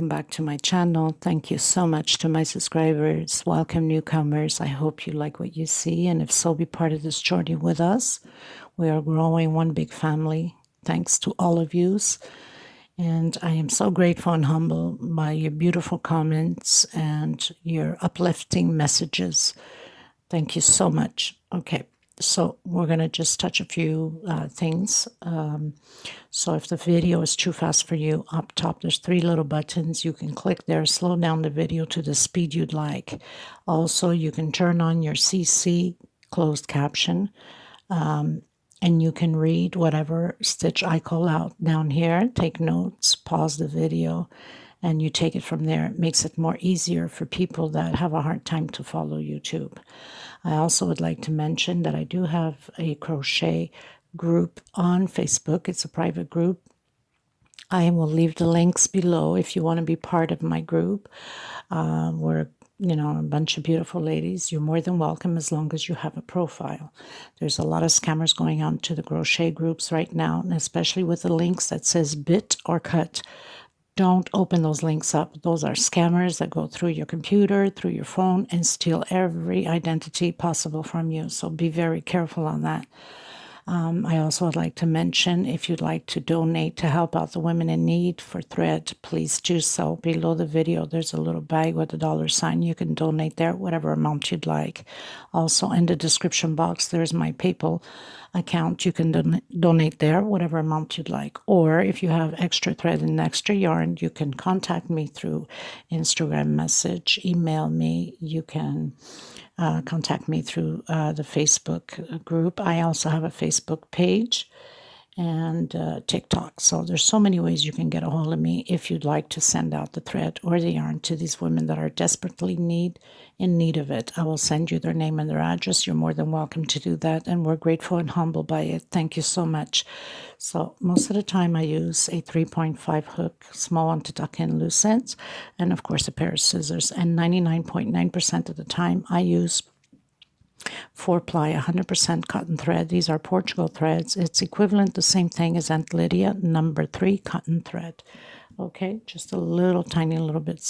welcome back to my channel. Thank you so much to my subscribers. Welcome newcomers. I hope you like what you see, and if so, be part of this journey with us. We are growing one big family. Thanks to all of yous. And I am so grateful and humbled by your beautiful comments and your uplifting messages. Thank you so much. Okay, so we're going to just touch a few things. So if the video is too fast for you, up top there's 3 little buttons. You can click there, slow down the video to the speed you'd like. Also, you can turn on your CC closed caption. And you can read whatever stitch I call out down here, take notes, pause the video, and you take it from there. It makes it more easier for people that have a hard time to follow YouTube. I also would like to mention that I do have a crochet group on Facebook. It's a private group. I will leave the links below if you want to be part of my group. We're a bunch of beautiful ladies. You're more than welcome as long as you have a profile. There's a lot of scammers going on to the crochet groups right now, and especially with the links that says bit or cut. Don't open those links up. Those are scammers that go through your computer, through your phone, and steal every identity possible from you. So be very careful on that. I also would like to mention, if you'd like to donate to help out the women in need for thread, please do so. Below the video, there's a little bag with a $sign. You can donate there, whatever amount you'd like. Also, in the description box, there's my PayPal account. You can donate there, whatever amount you'd like. Or if you have extra thread and extra yarn, you can contact me through Instagram message, email me. You can contact me through the Facebook group. I also have a Facebook page and TikTok. So there's so many ways you can get a hold of me if you'd like to send out the thread or the yarn to these women that are desperately in need of it. I will send you their name and their address. You're more than welcome to do that, and we're grateful and humbled by it. Thank you so much. So most of the time I use a 3.5 hook, small one to tuck in loose ends, and of course a pair of scissors. And 99.9% of the time I use 4-ply 100% cotton thread. These are Portugal threads. It's equivalent, the same thing as Aunt Lydia, number 3 cotton thread. Okay, just a little tiny little bit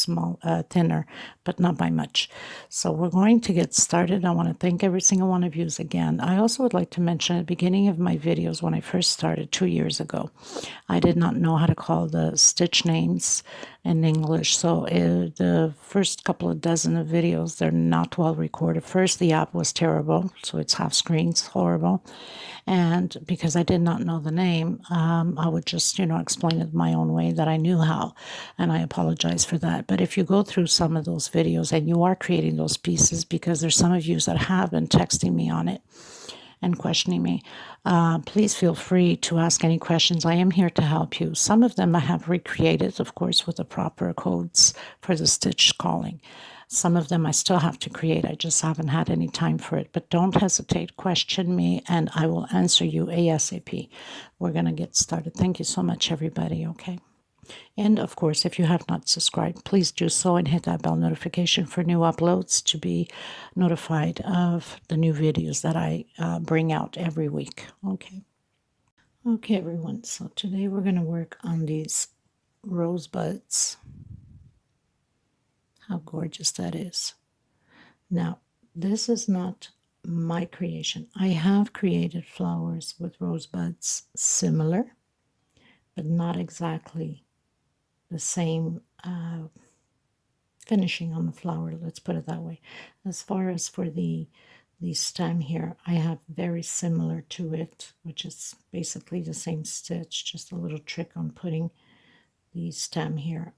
thinner, but not by much. So we're going to get started. I want to thank every single one of you again. I also would like to mention at the beginning of my videos, when I first started 2 years ago, I did not know how to call the stitch names in English. So the first couple of dozen of videos, they're not well recorded. First, the app was terrible, so it's half screens, horrible. And because I did not know the name, I would just, explain it my own way that I knew how. And I apologize for that. But if you go through some of those videos and you are creating those pieces, because there's some of you that have been texting me on it and questioning me, please feel free to ask any questions. I am here to help you. Some of them I have recreated, of course, with the proper codes for the stitch calling. Some of them I still have to create. I just haven't had any time for it. But don't hesitate. Question me, and I will answer you ASAP. We're going to get started. Thank you so much, everybody, okay? And, of course, if you have not subscribed, please do so and hit that bell notification for new uploads to be notified of the new videos that I bring out every week, okay? Okay, everyone, so today we're going to work on these rosebuds. How gorgeous that is. Now, this is not my creation. I have created flowers with rosebuds similar, but not exactly the same finishing on the flower, let's put it that way. As far as for the stem here, I have very similar to it, which is basically the same stitch, just a little trick on putting the stem here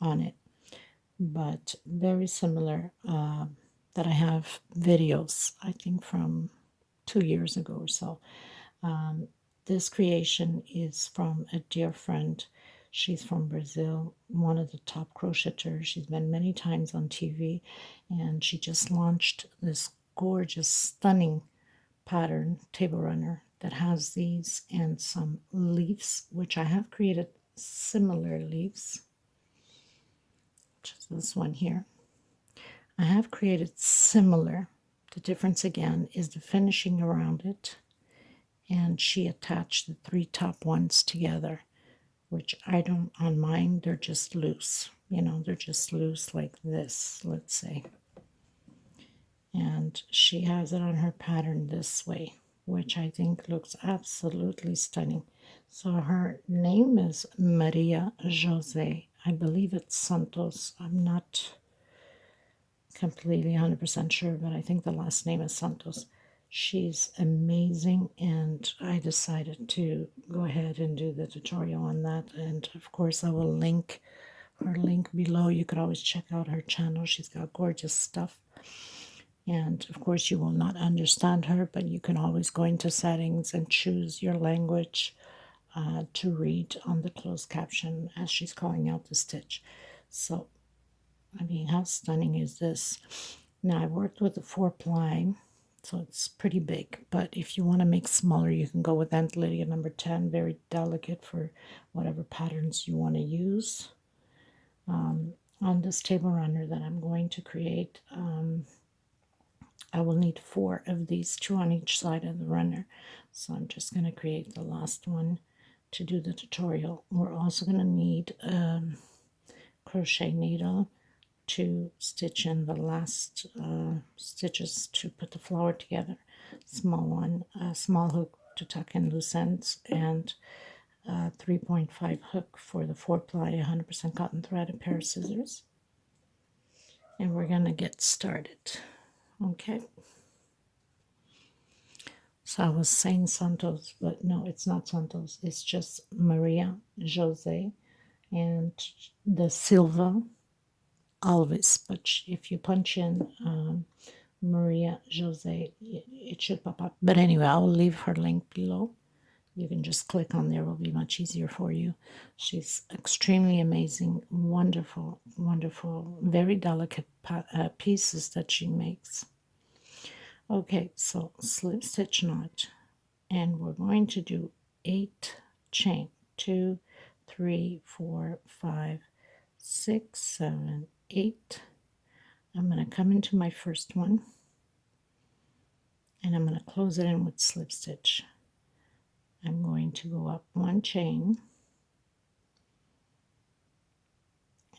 on it, but very similar, that I have videos, I think from 2 years ago or so. This creation is from a dear friend. She's from Brazil, one of the top crocheters. She's been many times on TV, and she just launched this gorgeous, stunning pattern, table runner, that has these and some leaves, which I have created similar leaves, which is this one here. I have created similar. The difference again is the finishing around it, and she attached the 3 top ones together which I don't on mine. They're just loose, you know, they're just loose like this, let's say. And she has it on her pattern this way, which I think looks absolutely stunning. So her name is Maria Jose. I believe it's Santos. I'm not completely 100% sure, but I think the last name is Santos. She's amazing, and I decided to go ahead and do the tutorial on that. And of course, I will link her link below. You could always check out her channel. She's got gorgeous stuff. And of course, you will not understand her, but you can always go into settings and choose your language to read on the closed caption as she's calling out the stitch. So, I mean, how stunning is this? Now, I worked with a 4-ply, so it's pretty big. But if you want to make smaller, you can go with Aunt Lydia number 10. Very delicate for whatever patterns you want to use. On this table runner that I'm going to create, I will need 4 of these, 2 on each side of the runner. So I'm just going to create the last one to do the tutorial. We're also going to need a crochet needle to stitch in the last stitches to put the flower together. Small one, a small hook to tuck in loose ends, and a 3.5 hook for the 4-ply 100% cotton thread, a pair of scissors. And we're going to get started. Okay. So I was saying Santos, but no, it's not Santos. It's just Maria Jose and the Silva Alves. But if you punch in Maria Jose, it should pop up. But anyway, I'll leave her link below. You can just click on there. It will be much easier for you. She's extremely amazing, wonderful, wonderful, very delicate pieces that she makes. Okay, so slip stitch knot, and we're going to do 8 chain. 2, 3, 4, 5, 6, 7, 8. I'm going to come into my first one, and I'm going to close it in with slip stitch. I'm going to go up 1 chain,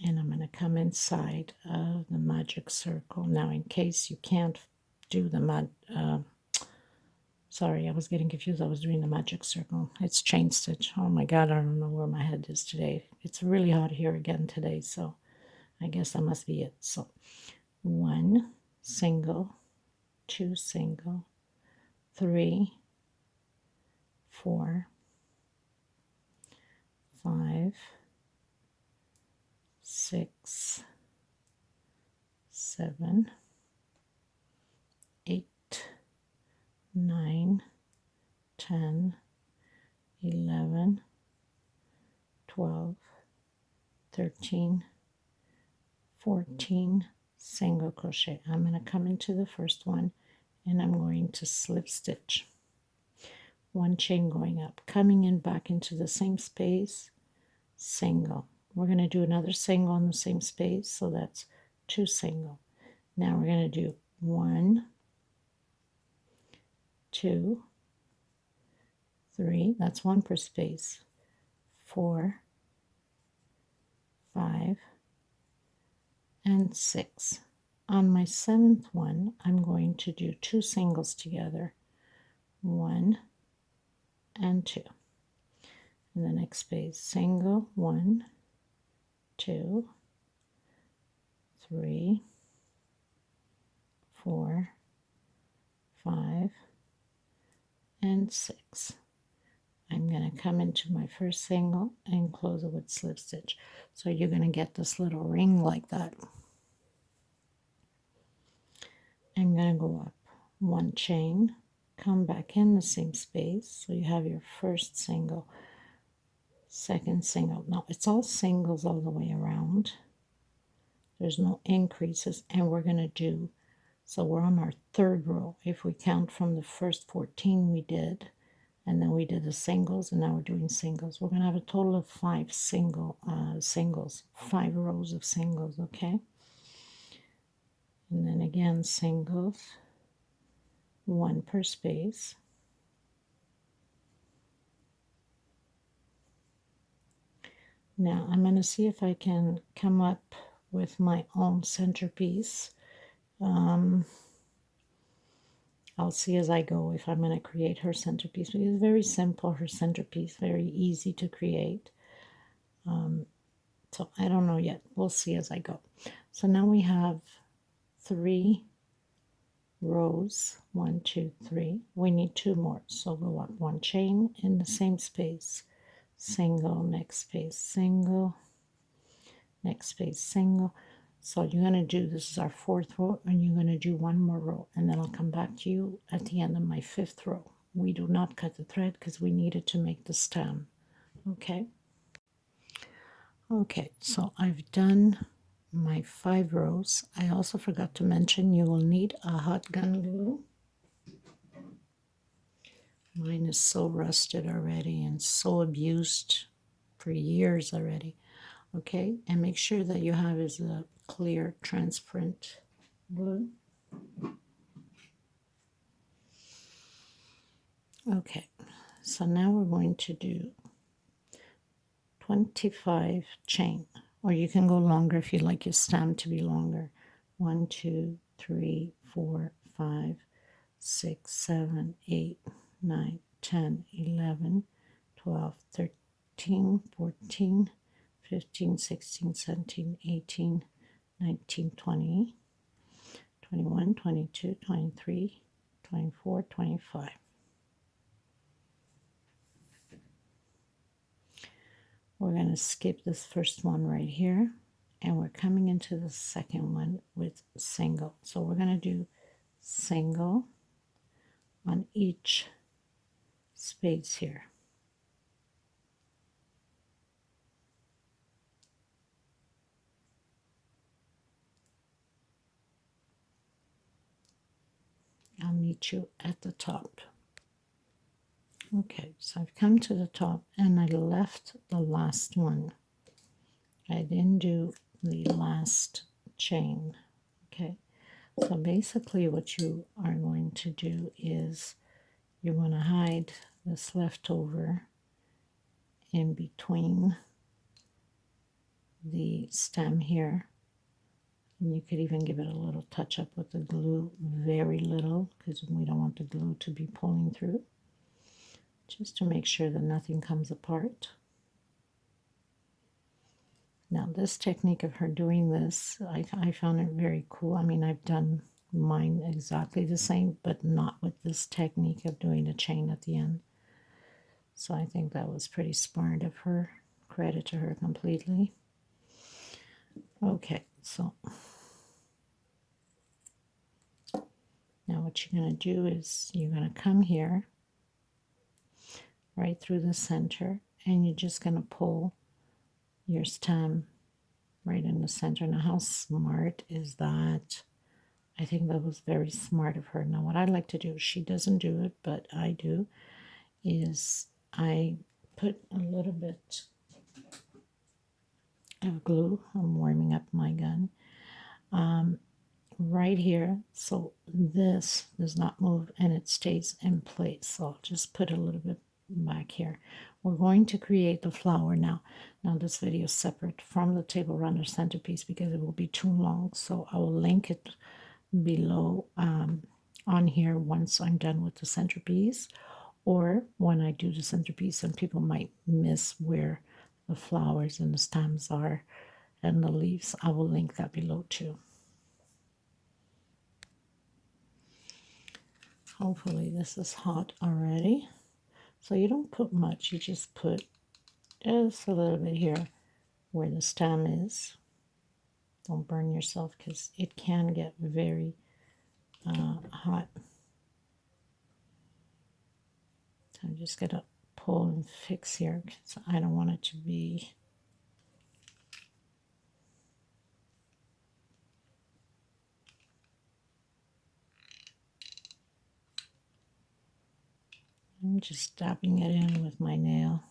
and I'm going to come inside of the magic circle. Now, in case you can't do the sorry, I was getting confused. I was doing the magic circle. It's chain stitch. Oh my God, I don't know where my head is today. It's really hot here again today, so I guess that must be it. So 1 single, 2 single, 3, 4, 5, 6, 7, 8, 9, 10, 11, 12, 13, 14 single crochet. I'm going to come into the first one, and I'm going to slip stitch. 1 chain going up, coming in back into the same space, single. We're going to do another single in the same space, so that's 2 single. Now we're going to do 1, 2, 3, that's 1 per space, 4, 5, and 6. On my 7th one, I'm going to do 2 singles together, 1 and 2. In the next space, single, 1, 2, 3, 4, 5, and 6. I'm going to come into my first single and close it with slip stitch. So you're going to get this little ring like that. I'm going to go up 1 chain, come back in the same space, so you have your first single, second single. Now it's all singles all the way around. There's no increases, and we're going to do, so we're on our 3rd row. If we count from the first 14 we did, and then we did the singles, and now we're doing singles. We're going to have a total of 5 singles, 5 rows of singles, okay? And then again, singles, 1 per space. Now I'm going to see if I can come up with my own centerpiece. I'll see as I go if I'm going to create her centerpiece. Because it's very simple, her centerpiece, very easy to create. So I don't know yet. We'll see as I go. So now we have 3 rows. 1, 2, 3. We need 2 more. So go up 1 chain in the same space. Single, next space, single, next space, single. So you're going to do, this is our 4th row, and you're going to do 1 more row, and then I'll come back to you at the end of my 5th row. We do not cut the thread because we need it to make the stem. Okay. Okay, so I've done my 5 rows. I also forgot to mention you will need a hot gun glue. Mine is so rusted already and so abused for years already. Okay, and make sure that you have is a clear transparent glue. Okay, so now we're going to do 25 chain, or you can go longer if you like your stem to be longer. 1, 2, 3, 4, 5, 6, 7, 8, 9, 10, 11, 12, 13, 14, 15, 16, 17, 18, 19, 20, 21, 22, 23, 24, 25. We're going to skip this first one right here, and we're coming into the second one with single. So we're going to do single on each space here. I'll meet you at the top. Okay, so I've come to the top and I left the last one. I didn't do the last chain. Okay, so basically what you are going to do is you want to hide this leftover in between the stem here. And you could even give it a little touch up with the glue, very little, because we don't want the glue to be pulling through, just to make sure that nothing comes apart. Now this technique of her doing this, I found it very cool. I mean, I've done mine exactly the same, but not with this technique of doing a chain at the end. So I think that was pretty smart of her. Credit to her completely. Okay, so now what you're going to do is you're going to come here right through the center, and you're just going to pull your stem right in the center. Now how smart is that? I think that was very smart of her. Now what I like to do, she doesn't do it, but I do, is I put a little bit of glue. I'm warming up my gun right here, so this does not move and it stays in place. So I'll just put a little bit back here. We're going to create the flower now. Now this video is separate from the table runner centerpiece because it will be too long, so I will link it below on here once I'm done with the centerpiece, or when I do the centerpiece, and people might miss where the flowers and the stems are and the leaves. I will link that below too. Hopefully this is hot already. So you don't put much, you just put just a little bit here where the stem is. Don't burn yourself because it can get very hot. So I'm just going to pull and fix here because I don't want it to be I'm just dabbing it in with my nail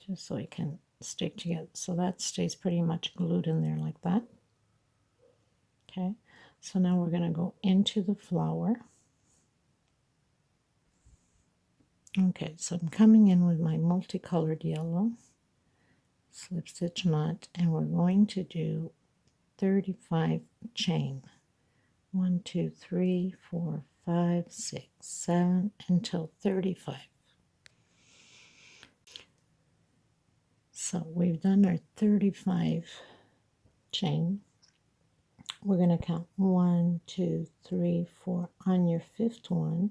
just so it can stick together. So that stays pretty much glued in there like that. Okay, so now we're going to go into the flower. Okay, so I'm coming in with my multicolored yellow. slip stitch knot, and we're going to do 35 chain. 1 2 3 4 5 6 7 until 35. So we've done our 35 chain. We're going to count 1 2 3 4. On your fifth one,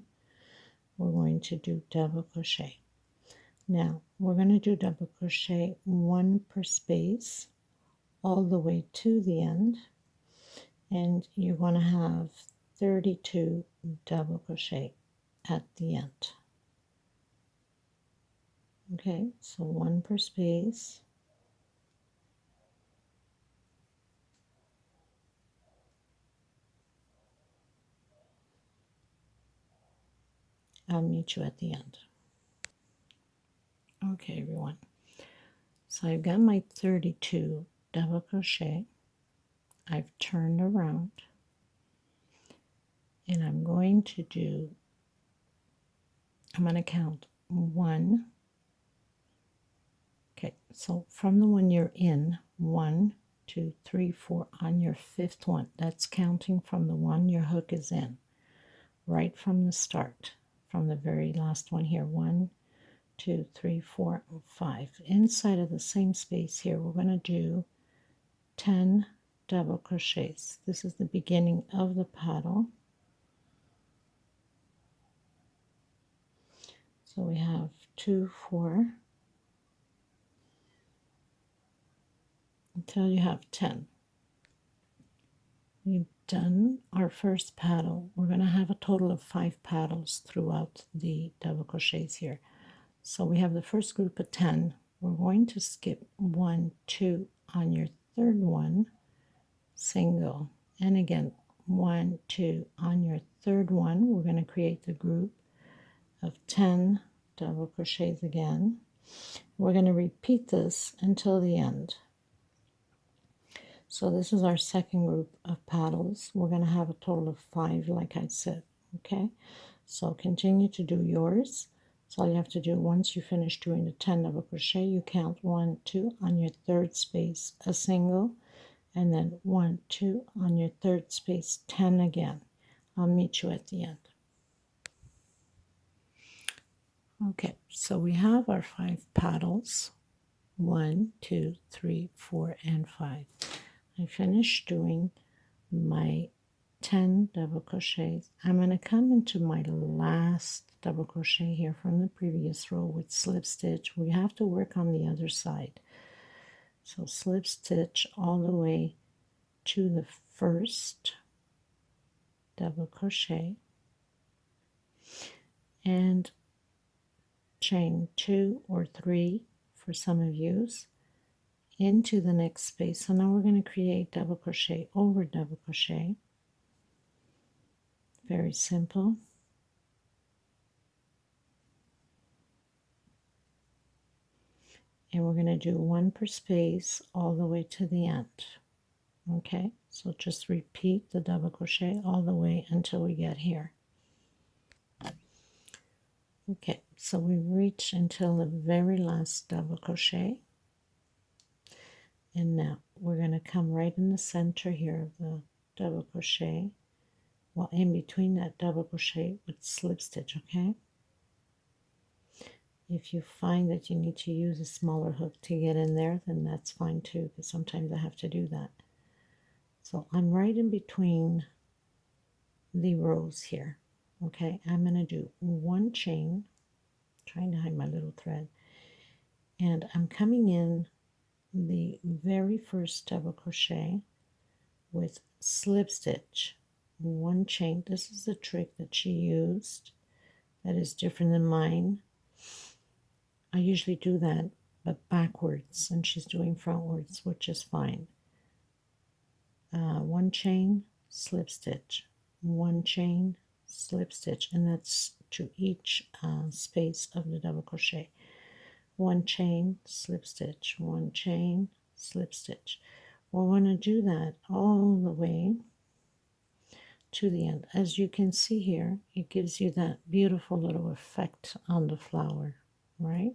we're going to do double crochet. Now we're going to do double crochet 1 per space all the way to the end, and you're going to have 32 double crochet at the end. Okay, so 1 per space. I'll meet you at the end. Okay, everyone. So I've got my 32 double crochet. I've turned around, and I'm going to count 1. Okay, so from the one you're in, 1 2 3 4 on your fifth one. That's counting from the one your hook is in, right from the start, from the very last one here. 1 2 3 4 5. Inside of the same space here, we're going to do 10 double crochets. This is the beginning of the paddle. So we have 2 4 until you have 10. We've done our first paddle. We're going to have a total of 5 paddles throughout the double crochets here. So we have the first group of 10. We're going to skip 1 2 on your third one, single, and again 1 2 on your third one. We're going to create the group of 10 double crochets again. We're going to repeat this until the end. So this is our second group of paddles. We're going to have a total of 5, like I said. Okay, so continue to do yours. So all you have to do, once you finish doing the 10 double crochet, you count 1 2 on your third space, a single, and then 1 2 on your third space, 10 again. I'll meet you at the end. Okay, so we have our 5 paddles, 1 2 3 4 and 5. I finished doing my 10 double crochets. I'm going to come into my last double crochet here from the previous row with slip stitch. We have to work on the other side. So slip stitch all the way to the first double crochet and chain 2 or 3 for some of yous into the next space. So now we're going to create double crochet over double crochet. Very simple. And we're going to do 1 per space all the way to the end. Okay, so just repeat the double crochet all the way until we get here. Okay, so we reach until the very last double crochet. And now we're going to come right in the center here of the double crochet, well, in between that double crochet with slip stitch. Okay, if you find that you need to use a smaller hook to get in there, then that's fine too, because sometimes I have to do that. So I'm right in between the rows here. Okay, I'm going to do 1 chain, trying to hide my little thread, and I'm coming in the very first double crochet with slip stitch, 1 chain. This is the trick that she used that is different than mine. I usually do that but backwards, and she's doing frontwards, which is fine. 1 chain, slip stitch, 1 chain, slip stitch, and that's to each space of the double crochet. 1 chain, slip stitch, 1 chain, slip stitch. We're going to do that all the way to the end. As you can see here, it gives you that beautiful little effect on the flower, right?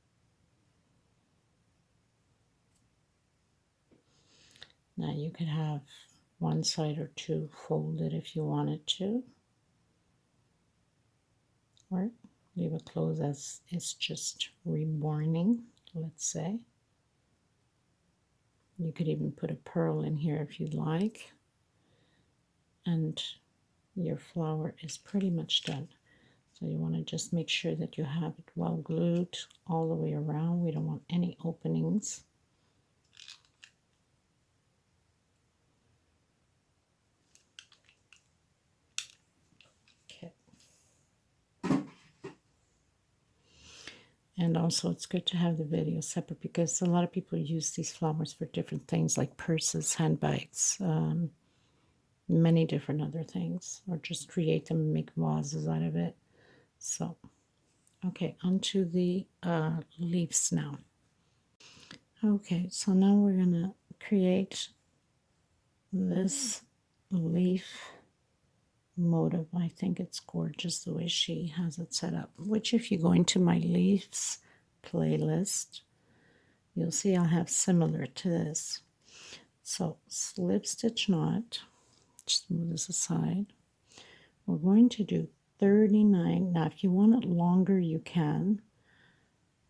Now you could have one side or two folded if you wanted to, or leave it closed as it's just reborning, let's say. You could even put a pearl in here if you'd like, and your flower is pretty much done. So you want to just make sure that you have it well glued all the way around. We don't want any openings. Okay. And also it's good to have the video separate because a lot of people use these flowers for different things like purses, handbags, many different other things, or just create them and make vases out of it. So, okay, onto the leaves now. Okay, so now we're going to create this leaf motive. I think it's gorgeous the way she has it set up, which if you go into my leaves playlist, you'll see I'll have similar to this. So slip stitch knot, just move this aside. We're going to do 39. Now if you want it longer you can.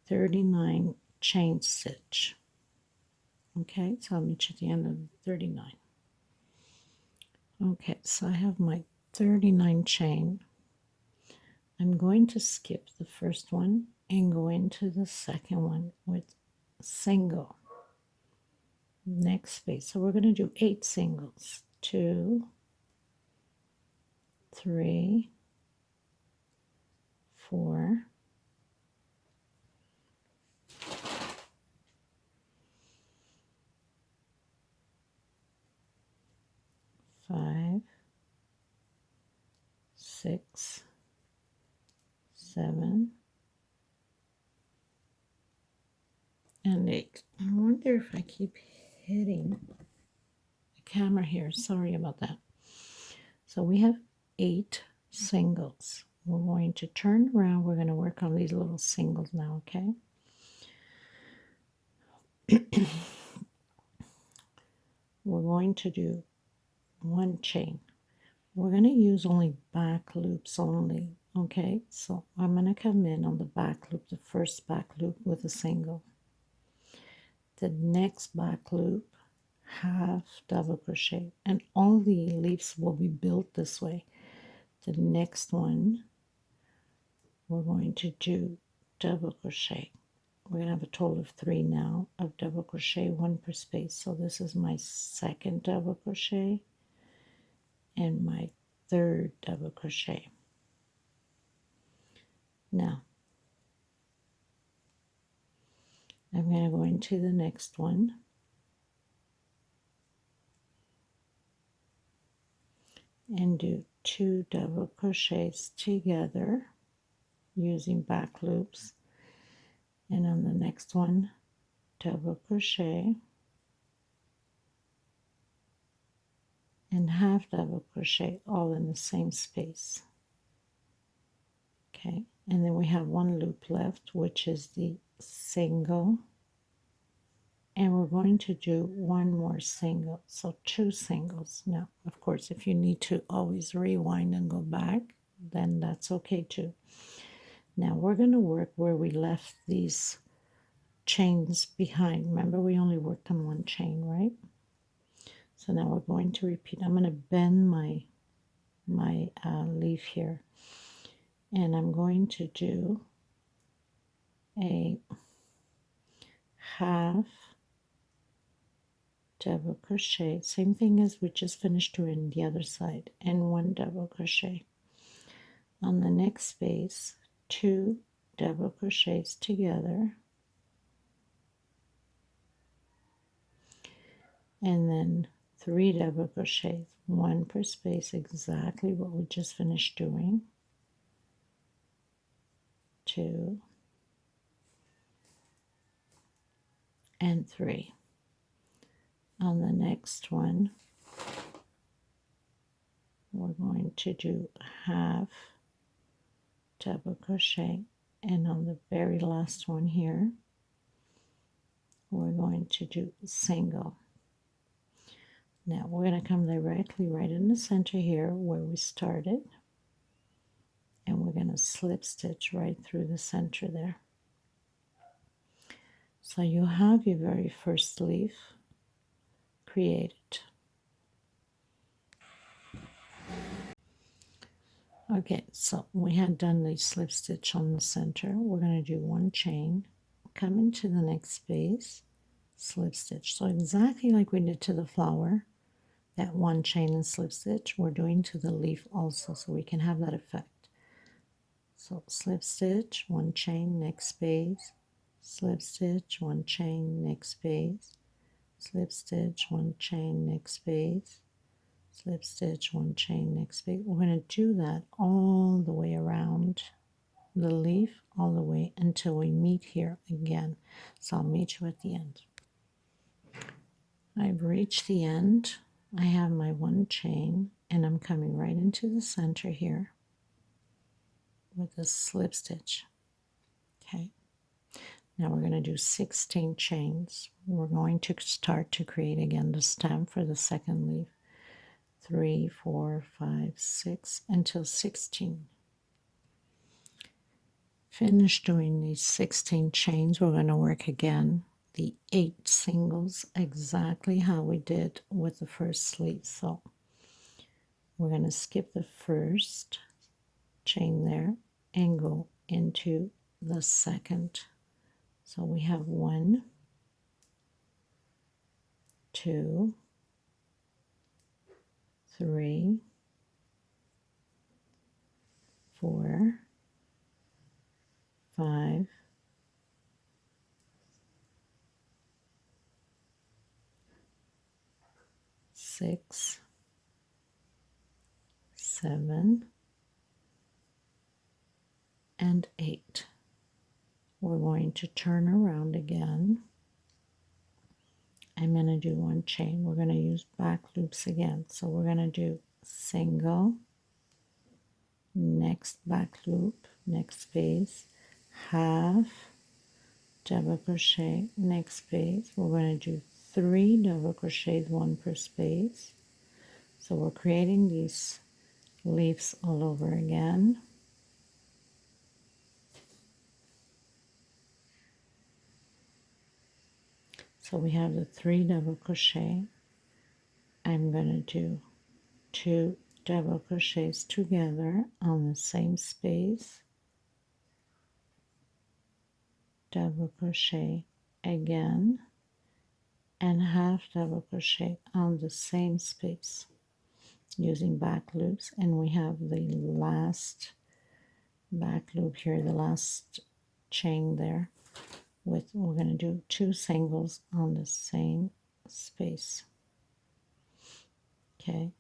39 chain stitch. Okay, so I'll meet you at the end of 39. Okay, so I have my 39 chain. I'm going to skip the first one and go into the second one with single. Next space. So we're going to do 8 singles. 2, 3, 4, 5, 6, 7, and 8. I wonder if I keep hitting the camera here. Sorry about that. So we have 8 singles. We're going to turn around. We're going to work on these little singles now, okay? We're going to do 1 chain. We're going to use only back loops only, okay? So I'm going to come in on the back loop, the first back loop with a single. The next back loop, half double crochet, and all the leaves will be built this way. The next one, we're going to do double crochet. We're going to have a total of 3 now of double crochet, 1 per space. So this is my second double crochet and my third double crochet. Now I'm going to go into the next one and do 2 double crochets together using back loops, and on the next one double crochet and half double crochet all in the same space. Okay, and then we have 1 loop left, which is the single, and we're going to do 1 more single, so 2 singles. Now of course if you need to always rewind and go back, then that's okay too. Now we're going to work where we left these chains behind. Remember we only worked on 1 chain, right? So now we're going to repeat. I'm going to bend my leaf here, and I'm going to do a half double crochet, same thing as we just finished doing the other side, and 1 double crochet. On the next space, 2 double crochets together, and then 3 double crochets, 1 per space, exactly what we just finished doing. 2 and 3. On the next one, we're going to do half double crochet, and on the very last one here, we're going to do single. Now we're going to come directly right in the center here where we started, and we're going to slip stitch right through the center there. So you have your very first leaf created. Okay, so we had done the slip stitch on the center. We're going to do one chain, come into the next space, slip stitch. So exactly like we did to the flower, that one chain and slip stitch, we're doing to the leaf also, so we can have that effect. So slip stitch, one chain, next space, slip stitch, one chain, next space, slip stitch, one chain, next space, slip stitch, one chain, next space. We're going to do that all the way around the leaf, all the way until we meet here again. So I'll meet you at the end. I've reached the end. I have my one chain, and I'm coming right into the center here with a slip stitch. Okay. Now we're going to do 16 chains. We're going to start to create again the stem for the second leaf. 3, 4, 5, 6 until 16. Finish doing these 16 chains. We're going to work again the 8 singles exactly how we did with the first sleeve. So we're going to skip the first chain there and go into the second. So we have 1, 2, 3, 4, 5, 6, 7, and 8. We're going to turn around again. I'm going to do one chain. We're going to use back loops again. So we're going to do single, next back loop, next space, half, double crochet, next space. We're going to do 3 double crochets, 1 per space. So we're creating these leaves all over again. So we have the 3 double crochet. I'm going to do 2 double crochets together on the same space, double crochet again, and half double crochet on the same space using back loops. And we have the last back loop here, the last chain there. We're going to do 2 singles on the same space. Okay,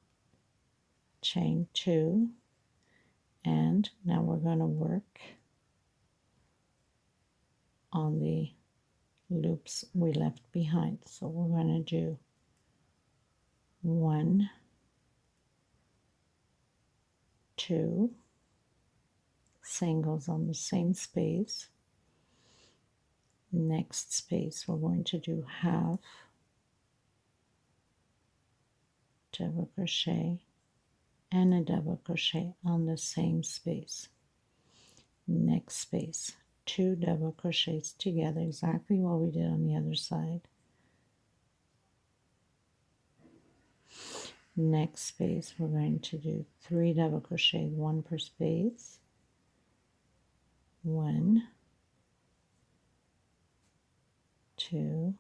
chain 2, and now we're going to work on the loops we left behind. So we're going to do 1, 2 singles on the same space. Next space we're going to do half double crochet and a double crochet on the same space. Next space, 2 double crochets together, exactly what we did on the other side. Next space we're going to do 3 double crochets, 1 per space. 1, 2,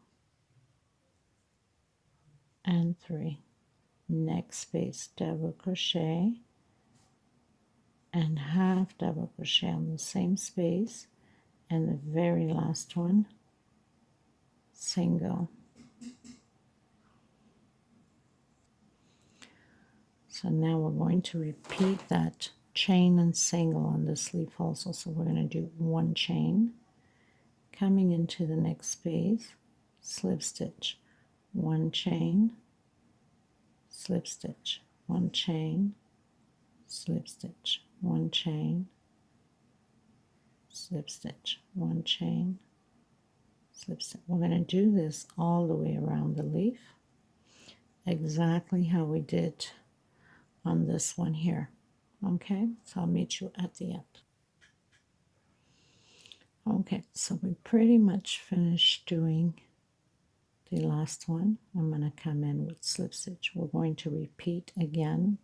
and 3. Next space, double crochet and half double crochet on the same space, and the very last one, single. So now we're going to repeat that chain and single on this leaf also. So we're going to do 1 chain, coming into the next space, slip stitch, 1 chain, slip stitch, 1 chain, slip stitch, 1 chain, slip stitch, 1 chain, slip stitch. We're going to do this all the way around the leaf. exactly how we did on this one here. Okay, so I'll meet you at the end. Okay, so we pretty much finished doing the last one. I'm going to come in with slip stitch. We're going to repeat again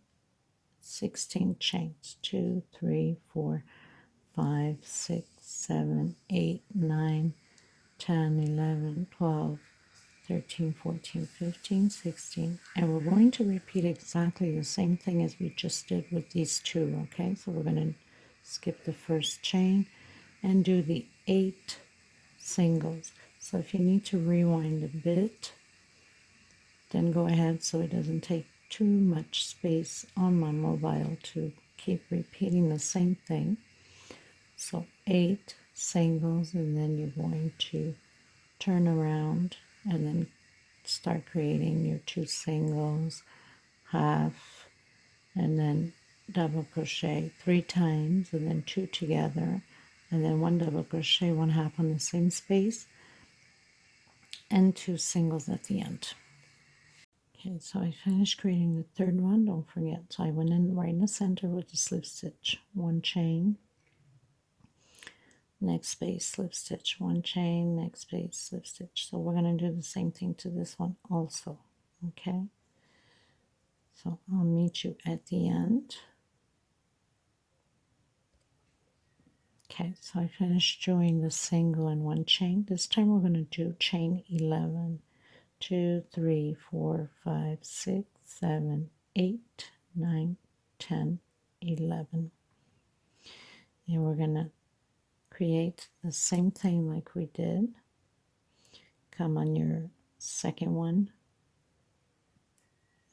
16 chains, 2, 3, 4, 5, 6, 7, 8, 9, 10, 11, 12, 13, 14, 15, 16, and we're going to repeat exactly the same thing as we just did with these two. Okay, so we're going to skip the first chain and do the 8 singles. So if you need to rewind a bit, then go ahead, so it doesn't take too much space on my mobile to keep repeating the same thing. So 8 singles, and then you're going to turn around and then start creating your 2 singles, half, and then double crochet 3 times, and then 2 together, and then 1 double crochet, 1 half on the same space, and 2 singles at the end. Okay, so I finished creating the third one. Don't forget, so I went in right in the center with the slip stitch, 1 chain, next space, slip stitch, 1 chain, next space, slip stitch. So we're going to do the same thing to this one also. Okay, so I'll meet you at the end. Okay, so I finished doing the single and 1 chain. This time we're going to do chain 11. 2, 3, 4, 5, 6, 7, 8, 9, 10, 11. And we're going to create the same thing like we did. Come on your second one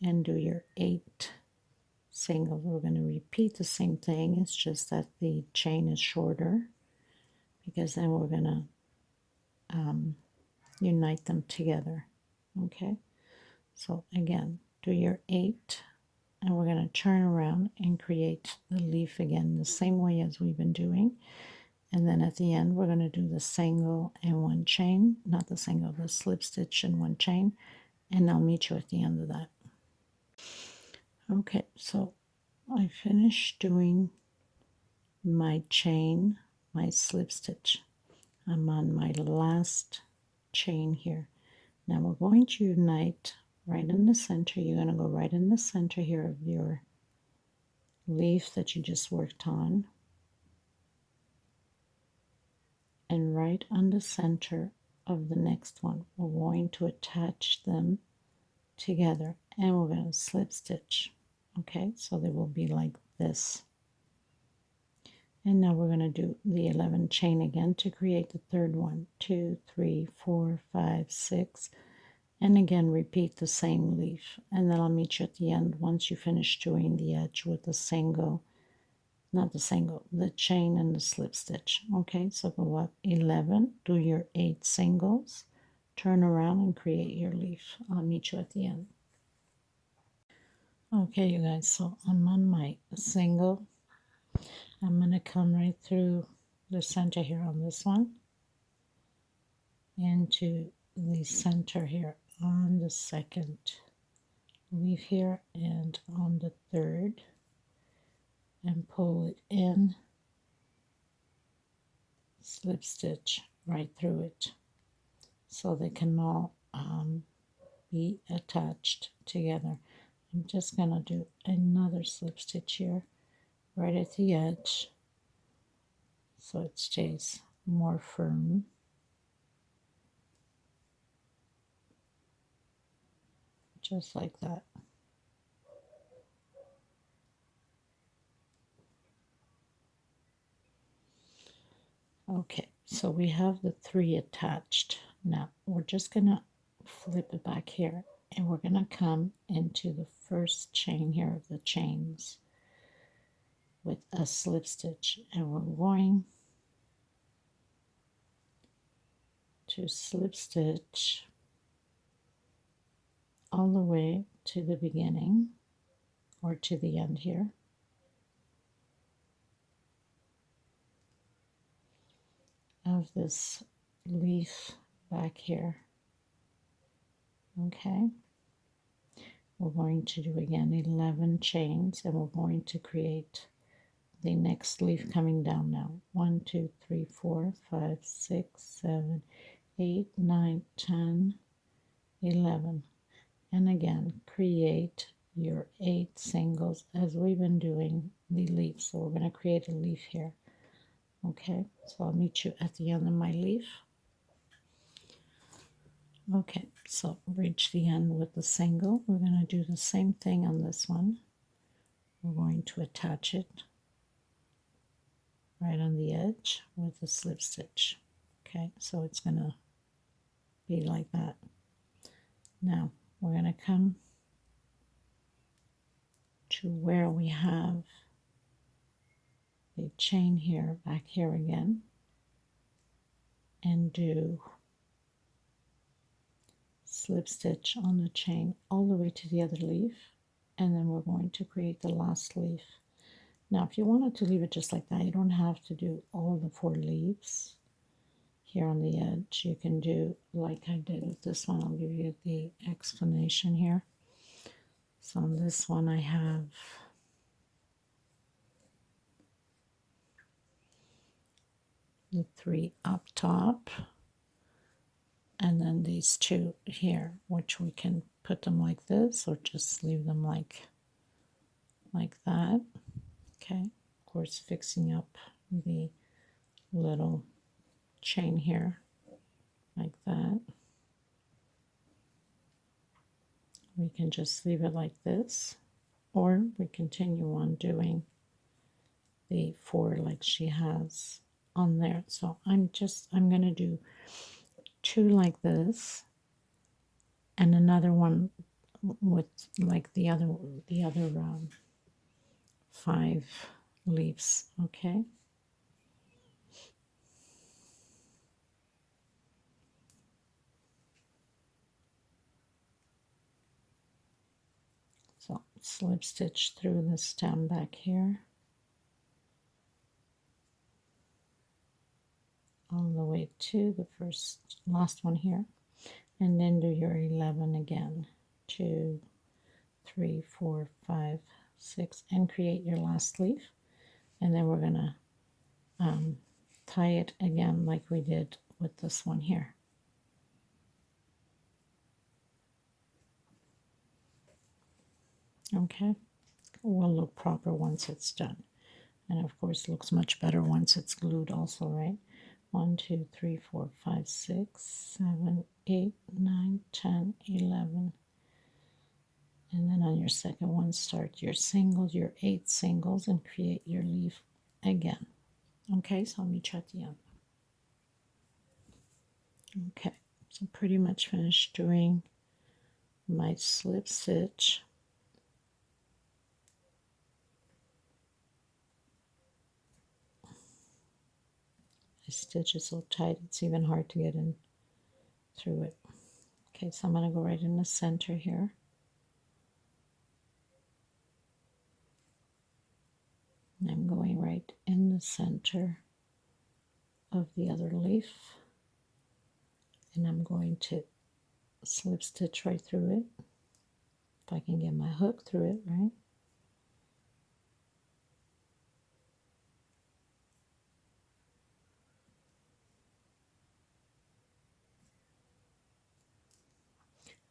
and do your 8 singles. We're going to repeat the same thing. It's just that the chain is shorter, because then we're going to unite them together. Okay, so again, do your 8, and we're going to turn around and create the leaf again the same way as we've been doing. And then at the end, we're going to do the single and 1 chain, not the single, the slip stitch and 1 chain, and I'll meet you at the end of that. Okay, so I finished doing my chain, my slip stitch. I'm on my last chain here. Now we're going to unite right in the center. You're going to go right in the center here of your leaf that you just worked on, and right on the center of the next one. We're going to attach them together, and we're going to slip stitch. Okay, so they will be like this. And now we're going to do the 11 chain again to create the third one. 2, 3, 4, 5, 6, and again repeat the same leaf. And then I'll meet you at the end once you finish doing the edge with the single, not the single, the chain and the slip stitch. Okay, so go up 11, do your 8 singles, turn around and create your leaf. I'll meet you at the end. Okay, you guys, so I'm on my single. I'm going to come right through the center here on this one into the center here on the second leaf here and on the third, and pull it in, slip stitch right through it so they can all be attached together. I'm just going to do another slip stitch here right at the edge so it stays more firm. Just like that. Okay, so we have the 3 attached. Now we're just going to flip it back here, and we're going to come into the first chain here of the chains with a slip stitch, and we're going to slip stitch all the way to the beginning or to the end here. Of this leaf back here. Okay, we're going to do again 11 chains, and we're going to create the next leaf coming down now. 1, 2, 3, 4, 5, 6, 7, 8, 9, 10, 11. And again, create your 8 singles as we've been doing the leaf. So we're going to create a leaf here. Okay, so I'll meet you at the end of my leaf. Okay, so reach the end with the single. We're going to do the same thing on this one. We're going to attach it right on the edge with a slip stitch. Okay, so it's going to be like that. Now we're going to come to where we have the chain here, back here again, and do slip stitch on the chain all the way to the other leaf, and then we're going to create the last leaf. Now if you wanted to leave it just like that, you don't have to do all the 4 leaves here on the edge. You can do like I did with this one. I'll give you the explanation here. So on this one I have the 3 up top, and then these 2 here, which we can put them like this or just leave them like that. Okay, of course fixing up the little chain here like that. We can just leave it like this, or we continue on doing the 4 like she has on there. So I'm going to do 2 like this and another one with like the other 5 leaves. Okay, so slip stitch through the stem back here all the way to the last one here, and then do your 11 again. 2, 3, 4, 5, 6, and create your last leaf. And then we're going to tie it again like we did with this one here. Okay, it will look proper once it's done, and of course it looks much better once it's glued also, right? 1, 2, 3, 4, 5, 6, 7, 8, 9, 10, 11. And then on your second one, start your singles, your 8 singles, and create your leaf again. Okay, so let me check the end. Okay, so pretty much finished doing my slip stitch. My stitch is so tight, it's even hard to get in through it. Okay, so I'm going to go right in the center here. And I'm going right in the center of the other leaf. And I'm going to slip stitch right through it. If I can get my hook through it, right?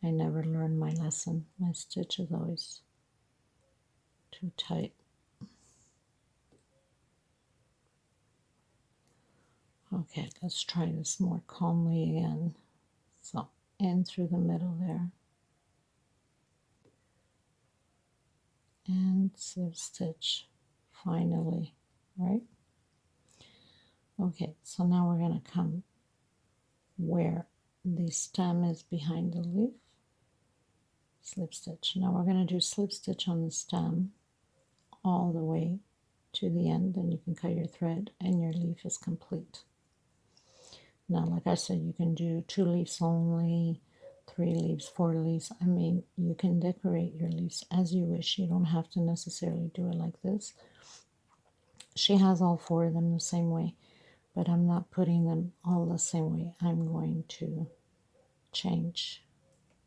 I never learned my lesson. My stitch is always too tight. Okay, let's try this more calmly again. So, in through the middle there. And slip stitch, finally, right? Okay, so now we're going to come where the stem is behind the leaf. Slip stitch. Now we're going to do slip stitch on the stem all the way to the end, then you can cut your thread and your leaf is complete. Now, like I said, you can do 2 leaves only, 3 leaves, 4 leaves. I mean, you can decorate your leaves as you wish. You don't have to necessarily do it like this. She has all 4 of them the same way, but I'm not putting them all the same way. I'm going to change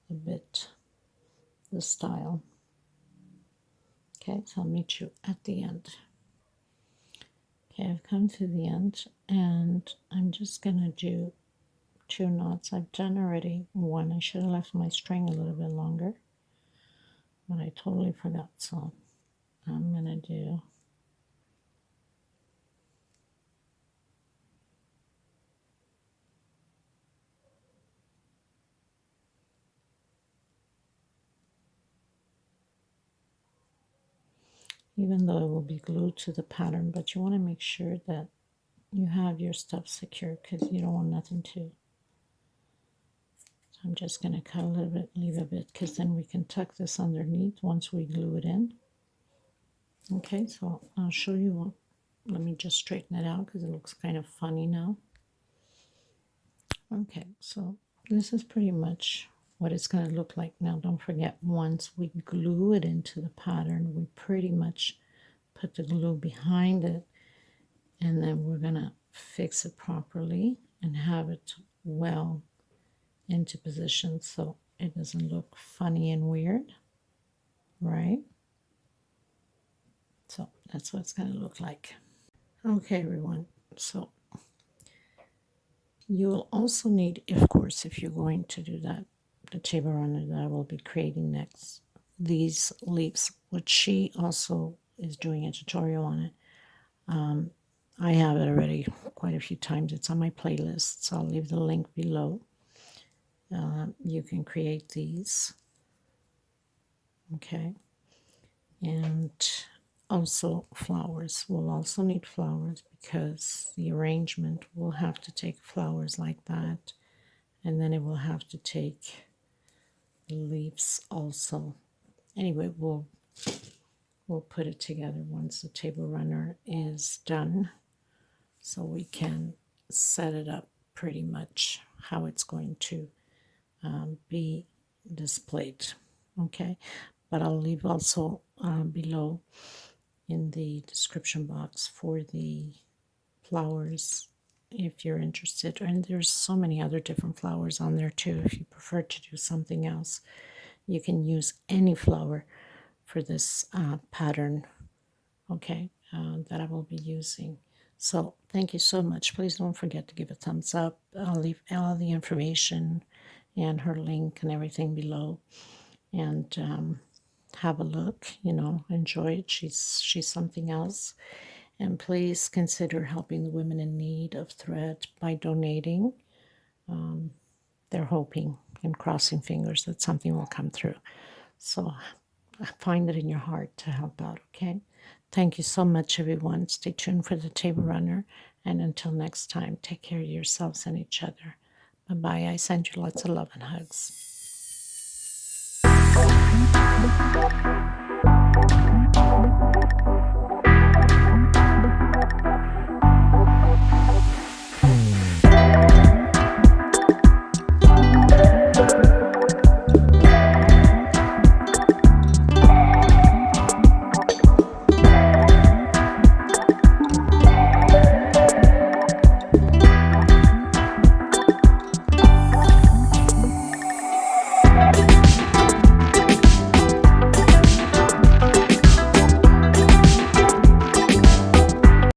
a bit the style. Okay, so I'll meet you at the end. Okay, I've come to the end, and I'm just gonna do 2 knots. I've done already one. I should have left my string a little bit longer, but I totally forgot. So I'm gonna do even though it will be glued to the pattern, but you want to make sure that you have your stuff secure because you don't want nothing to. So I'm just going to cut a little bit, leave a bit, because then we can tuck this underneath once we glue it in. Okay, so I'll show you what. Let me just straighten it out because it looks kind of funny now. Okay, so this is pretty much what it's going to look like. Now don't forget, once we glue it into the pattern, we pretty much put the glue behind it, and then we're going to fix it properly and have it well into position so it doesn't look funny and weird, right? So that's what it's going to look like. Okay, everyone, so you will also need, of course, if you're going to do that, the table runner that I will be creating next, these leaves, which she also is doing a tutorial on it. I have it already quite a few times. It's on my playlist, so I'll leave the link below. You can create these. Okay. And also flowers. We'll also need flowers because the arrangement will have to take flowers like that. And then it will have to take the leaves also. Anyway, we'll put it together once the table runner is done, so we can set it up pretty much how it's going to be displayed. Okay, but I'll leave also below in the description box for the flowers if you're interested. And there's so many other different flowers on there too. If you prefer to do something else, you can use any flower for this pattern, okay, that I will be using. So thank you so much. Please don't forget to give a thumbs up. I'll leave all the information and her link and everything below, and have a look, you know, enjoy it. She's something else. And please consider helping the women in need of thread by donating. They're hoping and crossing fingers that something will come through. So find it in your heart to help out, okay? Thank you so much, everyone. Stay tuned for the table runner. And until next time, take care of yourselves and each other. Bye-bye. I send you lots of love and hugs.